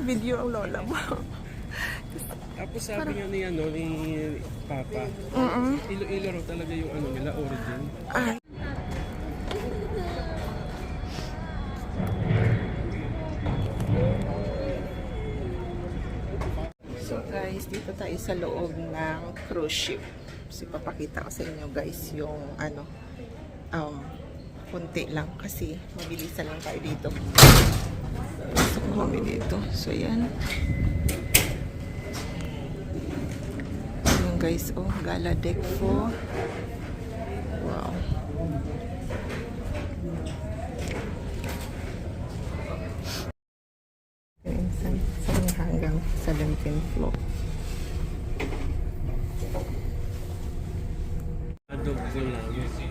Video ang lola mo. Tapos sabi nga ni Papa, Iloilo raw talaga yung nila, origin. Ay. So guys, dito tayo sa loob ng cruise ship. So ipapakita ko sa inyo guys yung kunti lang kasi mabilisan lang tayo dito. Gusto ko kami dito. So yan. Yung guys, oh, gala deck 4. Wow. Sa hanggang 17th floor.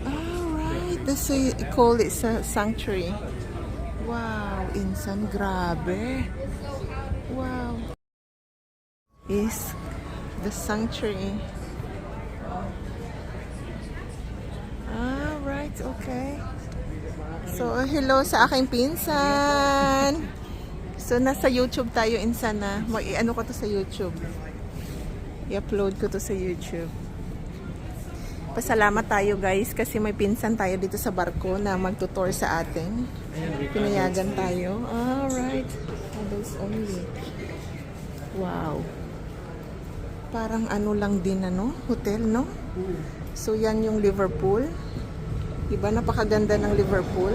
Alright, that's why you call it a sanctuary. Wow, insan, grabe. Wow. Is the sanctuary. Alright, okay. So, hello sa aking pinsan. So, nasa YouTube tayo, insan na. Ano ko to sa YouTube. I-upload ko to sa YouTube. Pasalamat tayo guys kasi may pinsan tayo dito sa barko na magtutour sa atin. Pinayagan tayo. Alright. Adults only. Wow. Parang ano lang din hotel, no? So yan yung Liverpool. Diba napakaganda ng Liverpool.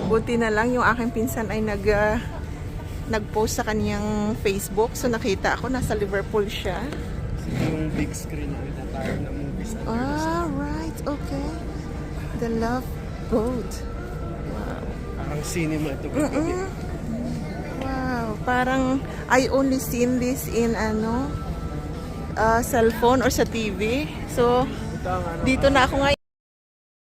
Buti na lang yung aking pinsan ay nag-post sa kanyang Facebook. So nakita ako nasa Liverpool siya. Yung big screen na itatayar ng movies. Right, okay. The Love Boat. Wow. Parang cinema ito. Wow, parang I only seen this in cellphone or sa TV. So, dito na ako ngayon.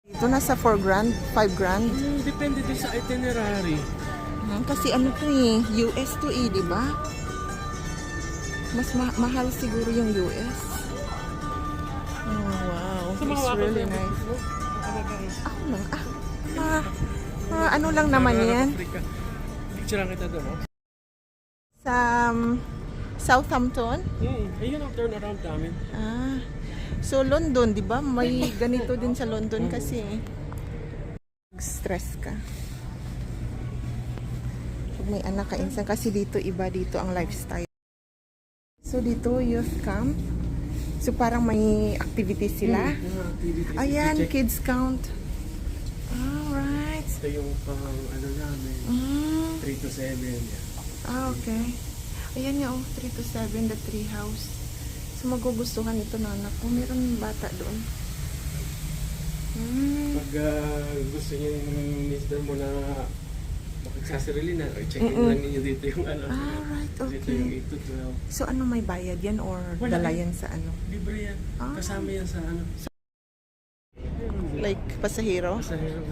Dito na sa 4 grand, 5 grand. Depende din sa itinerary. Kasi to US to di ba? Mas mahal siguro yung US. Oh, wow. It's really nice. Ako lang. Ano lang naman yan? Picture lang kita doon, no? Sa Southampton? Ayun ang turnaround namin. So London, di ba? May ganito din sa London kasi. Stress ka. Pag may anak ka, insan kasi dito, iba dito ang lifestyle. So dito, youth camp. So parang may activities sila. Ayan, kids count. Alright. Ito yung namin. 3 to 7. Okay. Ayan yung 3 to 7, the tree house. So magugustuhan ito na anak ko. Meron bata doon. Pag gusto niyo yung mister mo na makigsasarili na, check-in lang ninyo dito yung Alright, okay. Dito yung 8 to 12. So ano, may bayad yan or dala yan sa ano? Libre yan. Kasama yan sa Like pasahero? Pasahero.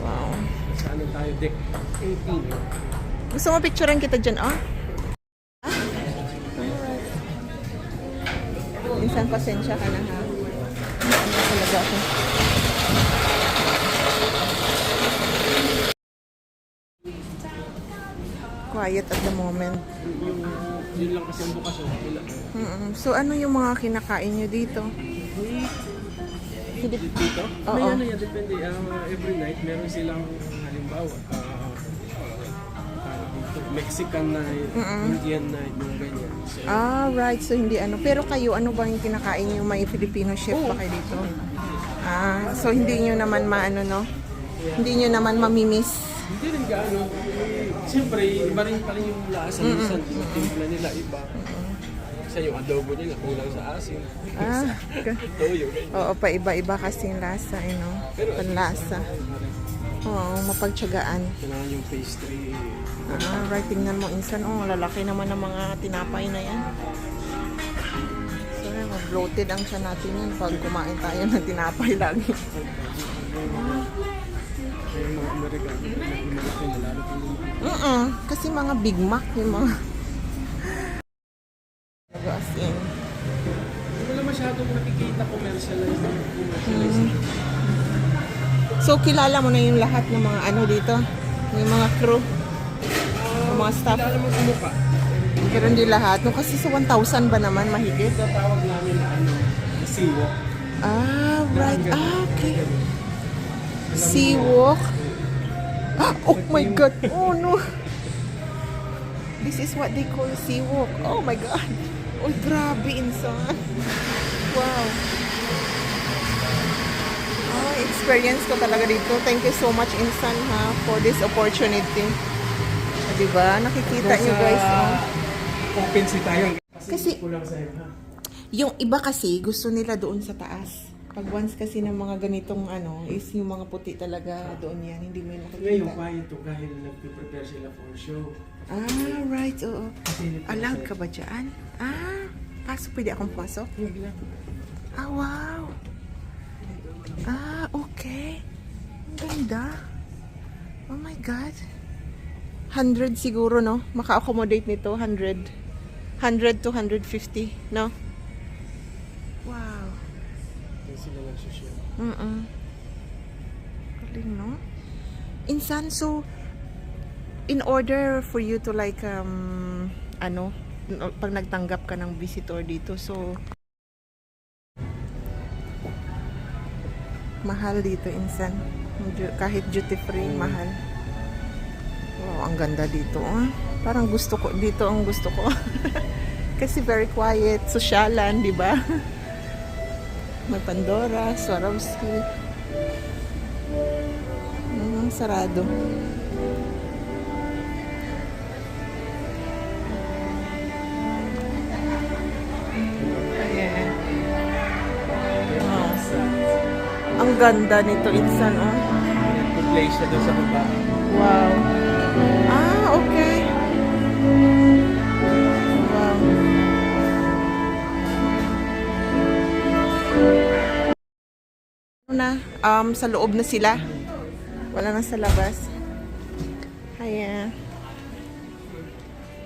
Wow. Sa tayo, deck 18. Gusto mo picturean kita dyan, Alright. Minsan pasensya ka na ha. Ano talaga ako. Quiet at the moment. Yun lang kasi ang bukas. So ano yung mga kinakain nyo dito? Dito? Oo. May yan, depende. Every night, meron silang halimbawa, Mexican night, Indian night, mga ganyan. So, right. So hindi Pero kayo, ano ba yung kinakain nyo? May Filipino chef ba kayo dito? So hindi nyo naman Hindi nyo naman mamimiss. hindi rin gaano. Siyempre, iba rin pa rin yung lasa. Minsan, yung timpla nila iba. Minsan yung adobo nila, kulang sa asin. Toyo, ganyan. Oo, pa-iba-iba kasi yung lasa, panlasa. Oo, mapagtsagaan. Kailangan yung pastry. Right, tingnan mo, insan. Lalaki naman ng mga tinapay na yan. So, mag-bloated ang siya natin yan pag kumain tayo ng tinapay lagi. Yung mga Amerikano, malaki na lalo pa yung kasi mga Big Mac yung mga as in. wala masyadong nakikita commercialized. So kilala mo na yung lahat ng mga dito? Yung mga crew, yung mga staff. Kilala mo kumukha. Pero hindi lahat. No, kasi sa 1,000 ba naman mahigit? Ito tawag namin na siwok. Ah, right. Ah, okay. Seawalk. Ah, oh my God. Oh no. This is what they call seawalk. Oh my God. Oh, grabe, insan. Wow. Oh, experience ko talaga dito. Thank you so much, Insan, ha, for this opportunity. Diba? Nakikita nyo, guys. Oh. Open si tayo. Kasi- kulang sa'yo, ha? Yung iba kasi, gusto nila doon sa taas. Pag once kasi ng mga ganitong is yung mga puti talaga doon yan. Hindi mo yun Ngayon, makikita. kaya ito dahil nag-prepare sila for show. Ah, right. Oo. Kasi Allowed ka ba dyan? Ah, pasok. Pwede akong pasok? Ah, wow. Ah, okay. Ang ganda. Oh my God. 100 siguro, no? Maka-accommodate nito. 100 to 150, no? Wow. Kaya sila nag-show. Galing, no? Insan, so, in order for you to like, pag nagtanggap ka ng visitor dito, so, mahal dito, Insan. Kahit duty free, mahal. Wow, ang ganda dito. Ah. Parang gusto ko, dito ang gusto ko. Kasi very quiet, sosyalan, di ba? May Pandora, Swarovski. Sarado. Ayan. Wow. Ang ganda nito, Insan, oh. Nag-play siya doon sa baba. Wow. Ah, okay. Wow. Na, sa loob na sila. Wala na sa labas. Ayan.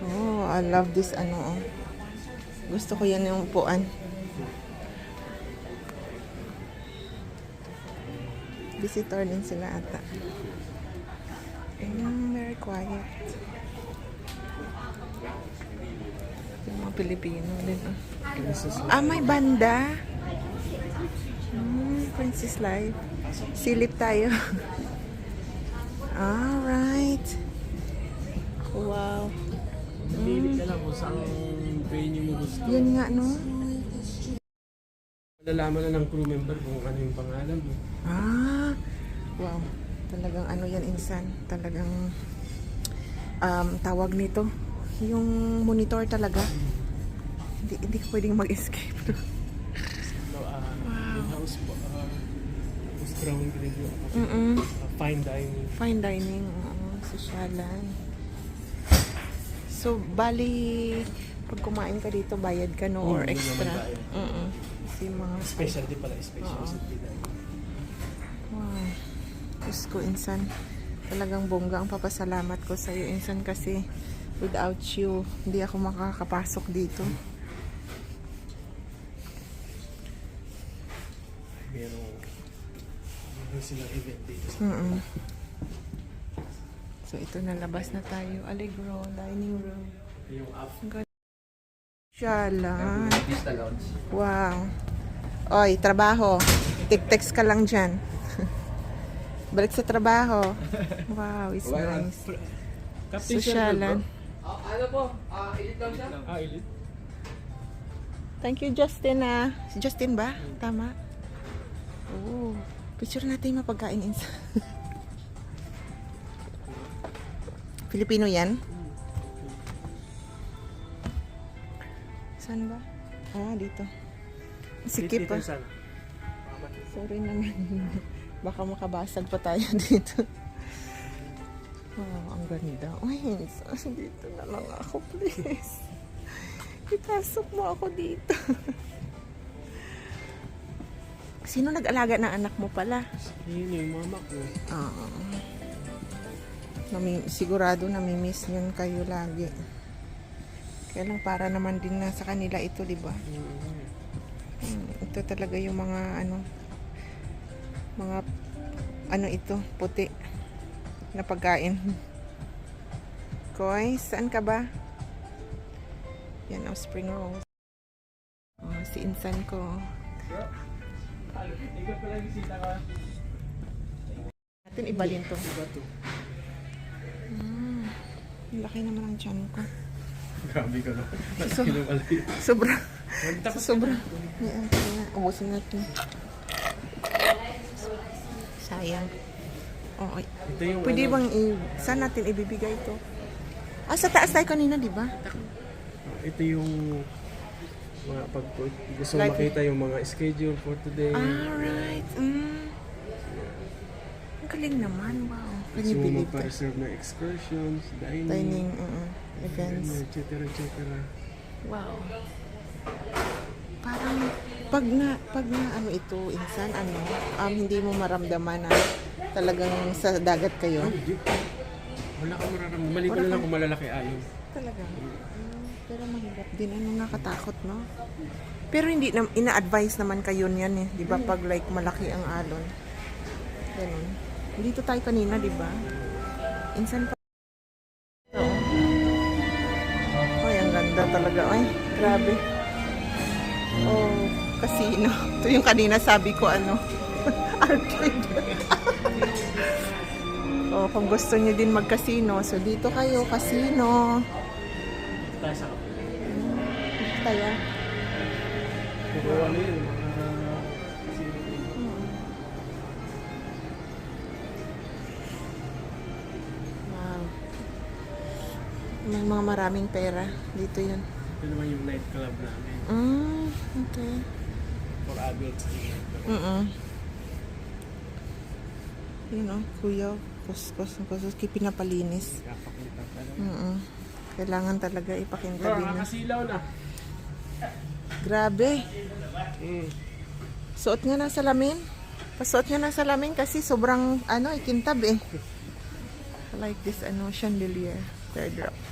Oh, I love this oh. Gusto ko yan yung upuan. Visitor din sila ata. Ayan, very quiet. Yung mga Pilipino din. Ah, may banda. Princess Life. Silip tayo. Alright. Wow. Pili ka lang kung saan venue mo gusto. Yun nga, no? Malalaman na ng crew member kung ano yung pangalan mo. Ah. Wow. Talagang yan, Insan. Talagang tawag nito. Yung monitor talaga. Hindi ka pwedeng mag-escape. House po. Ground review. Fine dining. Fine dining. Sosyalan. So, bali, pag kumain ka dito, bayad ka, no? Or Hindi extra? naman bayad. Kasi mga... Specialty pala. Specialty dining. Wow. Diyos ko, Insan. Talagang bongga ang papasalamat ko sa'yo, Insan, kasi without you, hindi ako makakapasok dito. Meron silang event dito sa So, ito na, labas na tayo. Allegro, dining room. yung after. Syalan. Wow. Oy, trabaho. Tik-text ka lang dyan. Balik sa trabaho. Wow, it's nice. Sosyalan. Ano po? Elite lang siya? Elite. Thank you, Justin, Si Justin ba? Tama? Oh. Picture natin yung mapagkain, Insan. Filipino yan? Saan ba? Ah, dito. Sikip Dito ah. sana. Sorry naman. Baka makabasag pa tayo dito. Wow, ang ganda. Uy, Insan, dito na lang ako, please. Ipasok mo ako dito. Sino nag-alaga ng anak mo pala? Yun yung mama ko. Sigurado namimiss yun kayo lagi. Kaya lang para naman din na sa kanila ito, di ba? Ito talaga yung mga ito, puti. na pagkain. Koy, saan ka ba? Yan ang spring rolls. Oh, si insan ko. Ikaw pala bisita ka. Natin ibalin to. Iba to. Ang laki naman ang tiyan ko. Grabe ka na. So- Malaki na malaki. Sobra. Tapos Sobra. Yan, kaya ubusin natin. Sayang. Oh, ay. ito yung Pwede ano, bang saan natin ibibigay ito? Ah, sa taas tayo kanina, di ba? ito yung mga pag gusto Like- makita yung mga schedule for today. Alright. Ang galing naman. Wow. Can Gusto you mo believe that? magpa-reserve ng excursions, Dining, events. etc. etc. Wow. Parang pag na ano ito, insan, hindi mo maramdaman na talagang sa dagat kayo. Hindi. Wala kang mararamdaman. Maliban na lang kung malalaki ayon. Talaga. Pero mahirap din. Nakatakot, no? Pero hindi na, ina-advise naman kayo niyan eh. Di ba? Pag like malaki ang alon. Ganun. Dito tayo kanina, di ba? Insan pa. Oo. Ay, ang ganda talaga. Ay, grabe. Oh, casino. Ito yung kanina sabi ko, arcade. Oh, kung gusto niyo din mag-casino, so dito kayo, casino. Tayo sa kape. Dito tayo. Pero ano yun, mga Wow. May mga maraming pera. Dito yun. ito naman yung night club namin. Okay. For adults. Yun o, kuya. Kuskus, pinapalinis. Kapakita pala. Kailangan talaga Bro, ipakintabi na. nakasilaw na. Grabe. Suot nga ng salamin. Pasuot nga ng salamin kasi sobrang, ikintab eh. I like this, chandelier. Teardrops.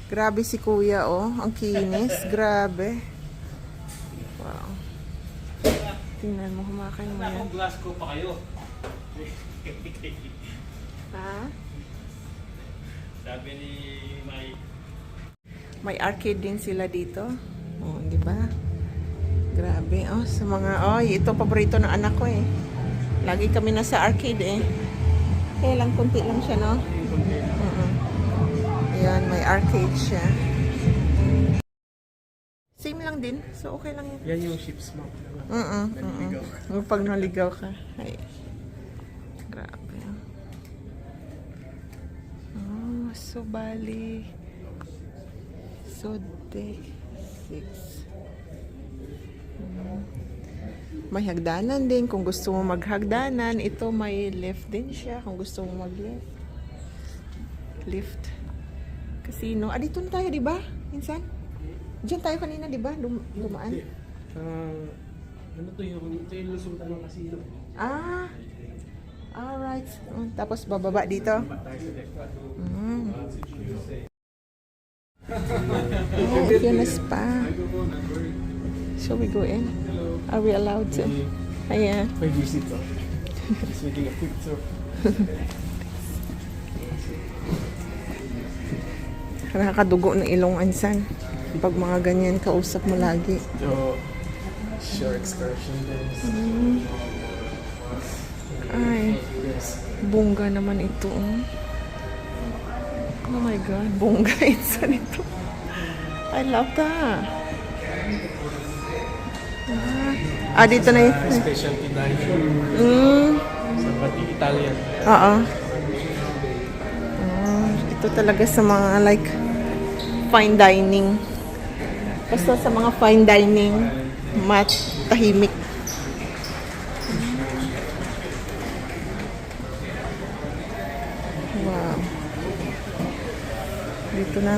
Grabe si kuya, oh. Ang kinis. Grabe. Wow. Tingnan mo, humakay mo yan. Glass ko pa kayo. Ha? Sabi ni Mike. May arcade din sila dito. Oh, di ba? Grabe. Oh, sa mga, ito paborito ng anak ko eh. Lagi kami nasa arcade eh. Kaya lang, kunti lang siya, no? Ayan, may arcade siya. Same lang din. So, okay lang yun. Yan yung ship's map. Naliligaw ka. Pag naligaw ka. Ay. Grabe. Oh, so bali. So day 6. May hagdanan din. Kung gusto mo maghagdanan, ito may lift din siya. Kung gusto mo mag-lift. Lift. Casino. Dito na tayo, di ba? Insan? Diyan tayo kanina, di ba? Dumaan. Ano to yung lusutan ng casino. Alright. Tapos bababa dito. Oh, if you're in a spa. Shall we go in? Are we allowed to? Ayan. May visit to. Just making a quick tour. Nakakadugo ng ilong, Ansan. Pag mga ganyan, kausap mo lagi. So, shore excursion days. Ay, bongga naman ito. Oh my God, bongga ito nito. I love that. Dito na yun. Specialty dining. Sa pati Italian. Oo. Ito talaga sa mga like fine dining. Basta sa mga fine dining, tahimik. Wow. Dito na